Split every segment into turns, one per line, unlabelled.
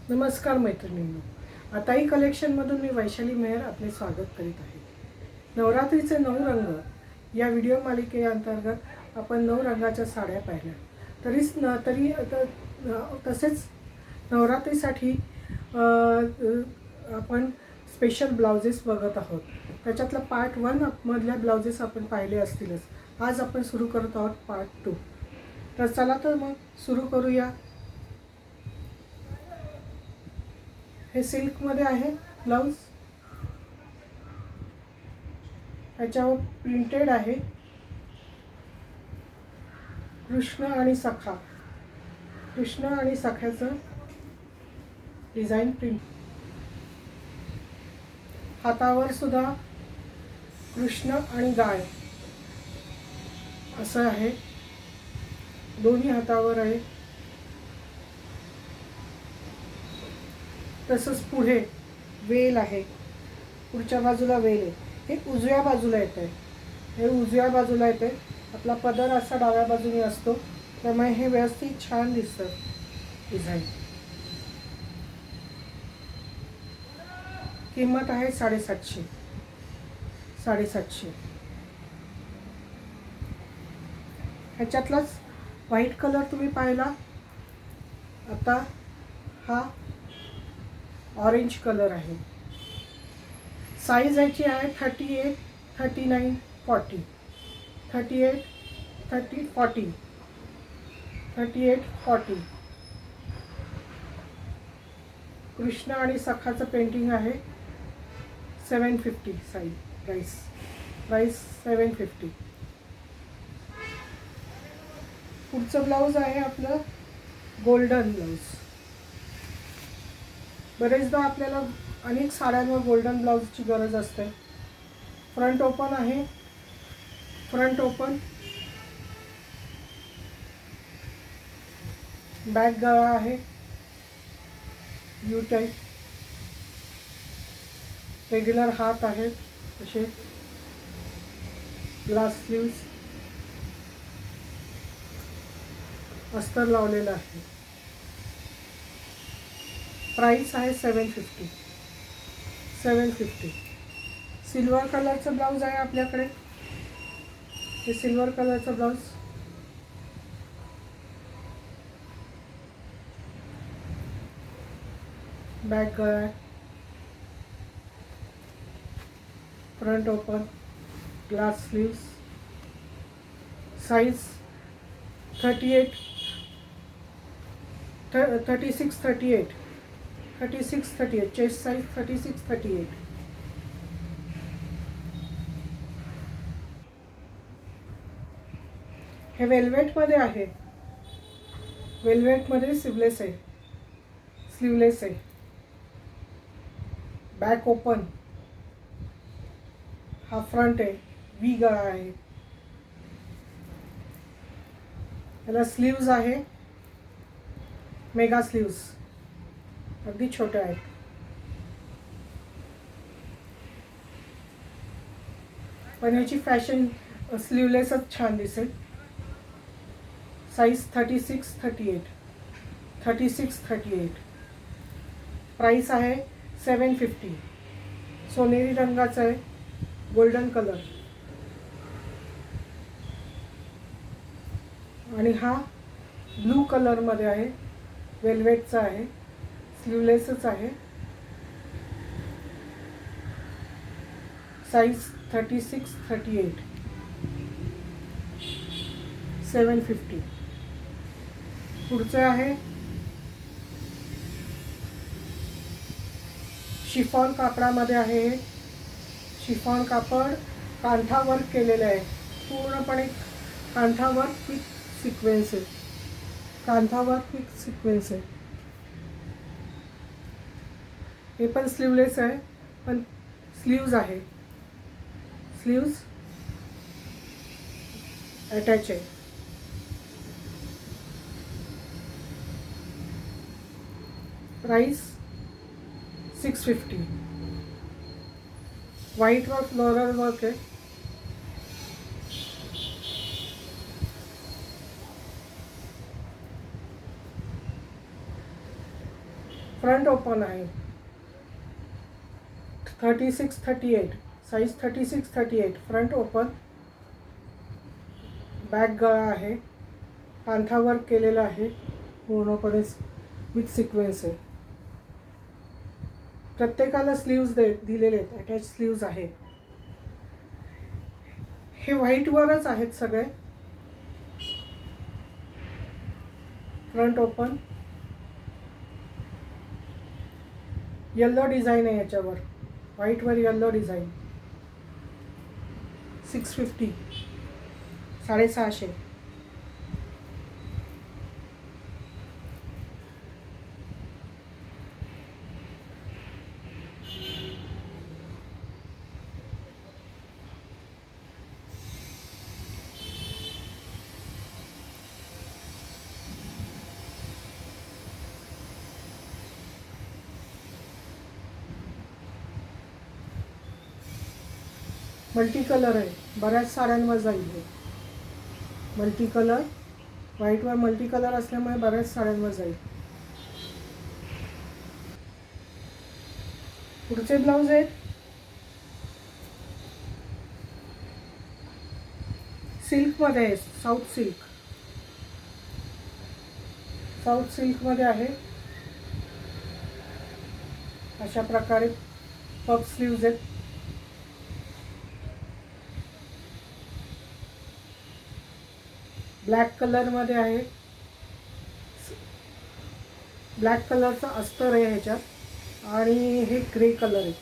नमस्कार मैत्रिणींनो, आताही कलेक्शनमधून मी वैशाली मेहर आपले स्वागत करीत आहे. नवरात्रीचे 9 रंग या व्हिडिओ मालिकेअंतर्गत आपण 9 रंगाच्या साड्या पाहिल्या. तसेच नवरात्रीसाठी आपण स्पेशल ब्लाउजेस बघत आहोत. त्याच्यातला पार्ट 1 मधल्या ब्लाउजेस आपण पाहिले असतीलच. आज आपण सुरू करत आहोत पार्ट 2. तर चला तर मग सुरू करूया. हे सिल्कमध्ये आहे ब्लाउज. ह्याच्यावर प्रिंटेड आहे कृष्ण आणि सख्याचं डिझाईन प्रिंट. हातावर सुद्धा कृष्ण आणि गाय असं आहे. दोन्ही हातावर आहे. तसंच पुढे वेल आहे. पुढच्या बाजूला वेल आहे. हे उजव्या बाजूला येते. आपला पदर असा डाव्या बाजूने असतो, त्यामुळे हे व्यवस्थित छान दिसतं डिझाईन. किंमत आहे 750. ह्याच्यातलाच व्हाईट कलर तुम्ही पाहिला. आता हा ऑरेंज कलर आहे. साईज याची आहे 38, 39, 40. 38, 40. कृष्ण आणि सखाचं पेंटिंग आहे. 750 प्राइस 750. पुढचं ब्लाऊज आहे आपलं गोल्डन ब्लाऊज. बरेचदा आपल्याला अनेक साड्यांवर गोल्डन ब्लाऊजची गरज असते. फ्रंट ओपन आहे. बॅक गळा आहे यू टाईप. रेग्युलर हात आहेत असे. Glass sleeves. अस्तर लावलेलं आहे. प्राइस आहे 750. सिल्वर कलरचं ब्लाऊज आहे आपल्याकडे. हे सिल्वर कलरचं ब्लाऊज. बॅक गळा. Front open. Glass sleeves. Size 36, 38. Chest size 36, 38. हे वेल्वेटमध्ये आहे. वेल्वेटमध्ये स्लीवलेस आहे. Back open. हा फ्रंट आहे. व्ही गळा आहे. याला स्लीव्ज आहे मेगा स्लीव्स. अगदी छोट्या आहेत. पण याची फॅशन स्लीवलेसच छान दिसेल. साईज 36, 38. प्राइस आहे 750. सोनेरी रंगाचा आहे. Golden colour. आणि हा ब्लू कलरमध्ये आहे. वेल्वेटचा आहे. स्लीवलेसच आहे. साईज 36, 38. 750. पुढचं आहे शिफॉन कापडामध्ये आहे. शिफॉन कापड कांठावर केलेलं आहे. पूर्णपणे कांठावर क्विक सिक्वेन्स आहे. हे पण स्लीवलेस आहे, पण स्लीव्ज आहे. स्लीव्ज अटॅच आहे. प्राइस 650. व्हाईटवर फ्लोरल वर्क आहे. फ्रंट ओपन आहे. 36-38 साईज 36-38 फ्रंट ओपन. बॅक गळा आहे, कांथावर केलेला आहे, पूर्णपणे विथ सिक्वेन्स आहे. प्रत्येकाला स्लीव्ज दिलेले आहेत, अटॅच स्लीव्ज आहेत. हे व्हाईटवरच आहेत सगळे. Front open. येल्लो डिझाईन आहे याच्यावर, व्हाईटवर येल्लो डिझाईन. 650 650. मल्टी कलर आहे, बऱ्याच साड्यांवर जाईल हे. मल्टी कलर, व्हाईटवर मल्टी कलर असल्यामुळे बऱ्याच साड्यांवर जाईल. पुढचे ब्लाऊज आहेत सिल्कमध्ये आहे, साऊथ सिल्कमध्ये आहे. अशा प्रकारे पफ स्लीव्ज आहेत. ब्लॅक कलरमध्ये आहे, ब्लॅक कलरचा अस्तर आहे ह्याच्यात. आणि हे ग्रे कलर आहे,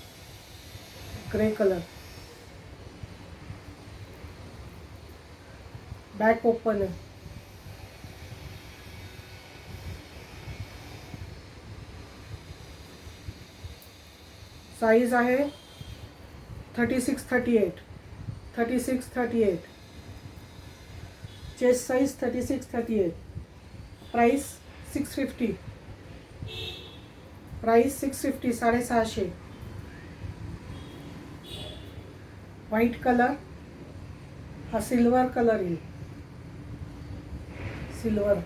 ग्रे कलर. बॅक ओपन आहे. साईज आहे 36-38 chest size 36-38. Price 650. Price 650 650. White colour, हा सिल्वर कलर येईल, सिल्वर.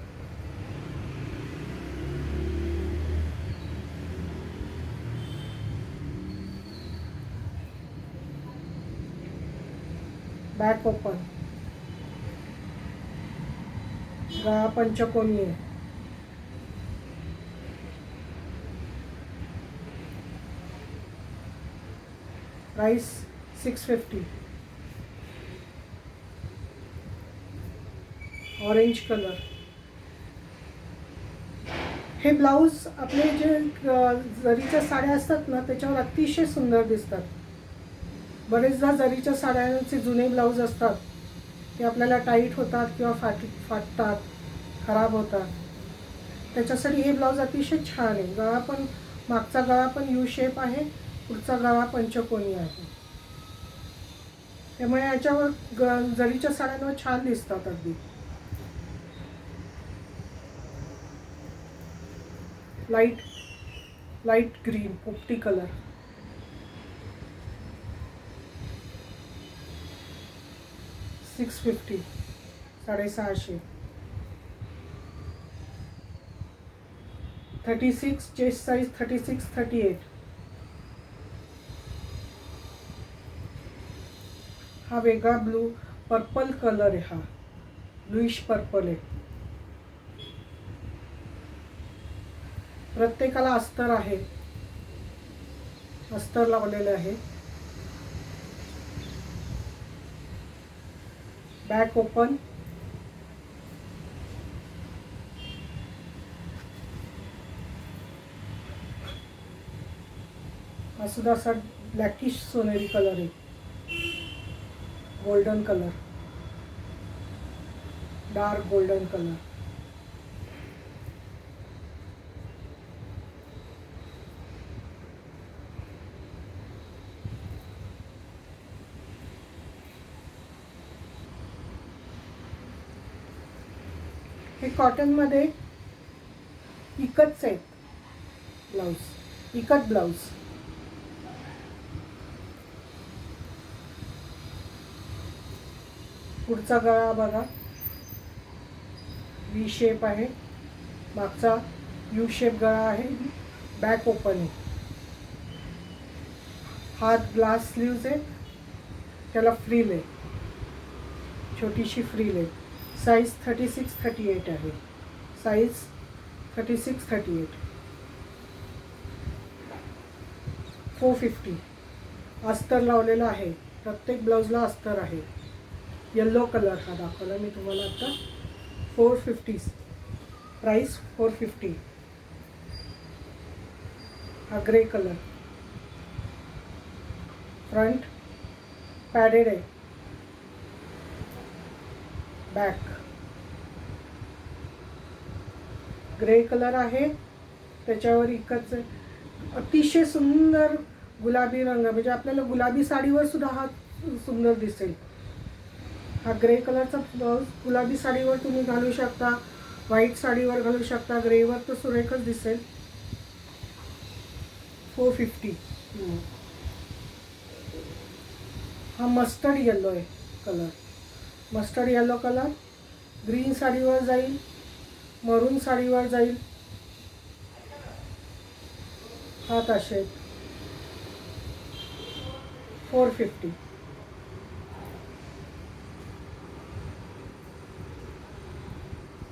Back open. गळा पंचकोनी आहे. प्राइस 650. Orange colour. हे ब्लाऊज आपले जे जरीच्या साड्या असतात ना त्याच्यावर अतिशय सुंदर दिसतात. बरेचदा जरीच्या साड्यांचे जुने ब्लाऊज असतात ते आपल्याला टाईट होतात किंवा फाटतात, खराब होतात. त्याच्यासाठी हे ब्लाऊज अतिशय छान आहे. गळा पण, मागचा गळा पण यू शेप आहे, पुढचा गळा पंचकोनी आहे. त्यामुळे याच्यावर जरीच्या साड्यांवर छान दिसतात अगदी. लाईट ग्रीन पोपटी कलर. $650 650. 36 chest size 36-38. हा वेगळा ब्लू पर्पल कलर आहे, हा ब्लूइश पर्पल आहे. प्रत्येकाला अस्तर आहे, अस्तर लावलेले आहे. Back open. हा सुद्धा असा ब्लॅकिश सोनेरी कलर आहे, golden colour, dark golden colour. हे कॉटनमध्ये इकतच आहेत ब्लाऊज, इकत ब्लाऊज. पुढचा गळा बघा, व्ही शेप आहे, मागचा यू शेप गळा आहे. बॅक ओपन आहे. हात ग्लास स्लीव्ज आहे, त्याला फ्रील आहे, छोटीशी फ्रील आहे. साईज 36-38 आहे. साईज 36-38. 450. अस्तर लावलेलं आहे, प्रत्येक ब्लाऊजला अस्तर आहे. येल्लो कलर हा दाखवला मी तुम्हाला आता. 450. प्राईस 450. हा ग्रे कलर, फ्रंट पॅडेड आहे, बॅक ग्रे कलर आहे, त्याच्यावर इकडच अतिशय सुंदर गुलाबी रंग, म्हणजे आपल्याला गुलाबी साडीवर सुद्धा हा सुंदर दिसेल. हा ग्रे कलरचा ब्लाऊज गुलाबी साडीवर तुम्ही घालू शकता, व्हाईट साडीवर घालू शकता, ग्रेवर तर सुरेखच दिसेल. 450. हा मस्टर्ड येलो आहे colour, mustard yellow colour green साडीवर जाईल, मरून साडीवर जाईल. हात असे 450.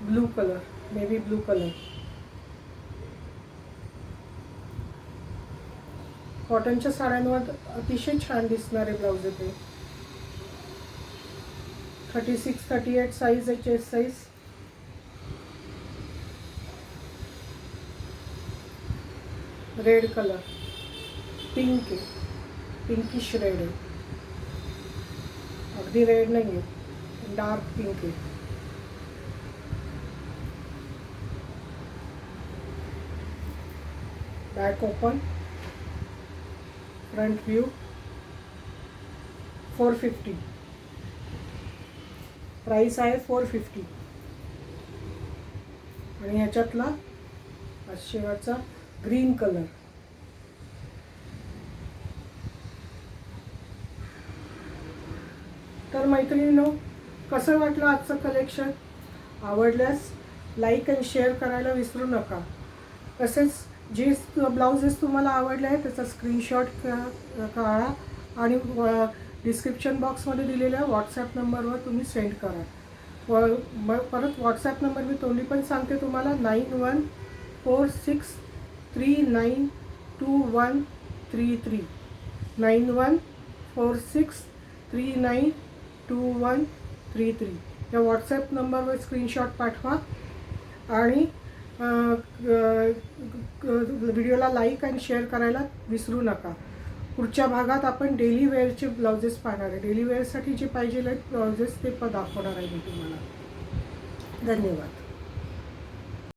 Blue colour, navy blue colour, कॉटनच्या साड्यांवर अतिशय छान दिसणारे ब्लाऊज आहे ते. 36-38 साईज आहे, chest size. Red colour, pink आहे, पिंकिश रेड आहे, अगदी रेड नाही आहे, डार्क पिंक आहे. Back open, front view. 450. Price आहे 450. आणि ह्याच्यातला शेवटचा ग्रीन कलर. तर मैत्रिणींनो, कसं वाटलं आजचं कलेक्शन? आवडल्यास लाईक आणि शेअर करायला विसरू नका. तसेच जे ब्लाउजेस तुम्हाला आवडले आहेत त्याचा स्क्रीनशॉट काढा आणि डिस्क्रिप्शन बॉक्समध्ये दिलेल्या व्हॉट्सॲप नंबरवर तुम्ही सेंड करा. परत व्हॉट्सॲप नंबर मी तोंडी पण सांगते तुम्हाला, 9146392133. 9146392133 या व्हॉट्सॲप नंबरवर स्क्रीनशॉट पाठवा आणि व्हिडिओला लाईक आणि शेअर करायला विसरू नका. पुढच्या भागात आपण डेली वेअरचे ब्लाउजेस पाहणार आहे. डेली वेअरसाठी जे पाहिजे आहेत ब्लाउजेस ते पण दाखवणार आहे मी तुम्हाला. धन्यवाद.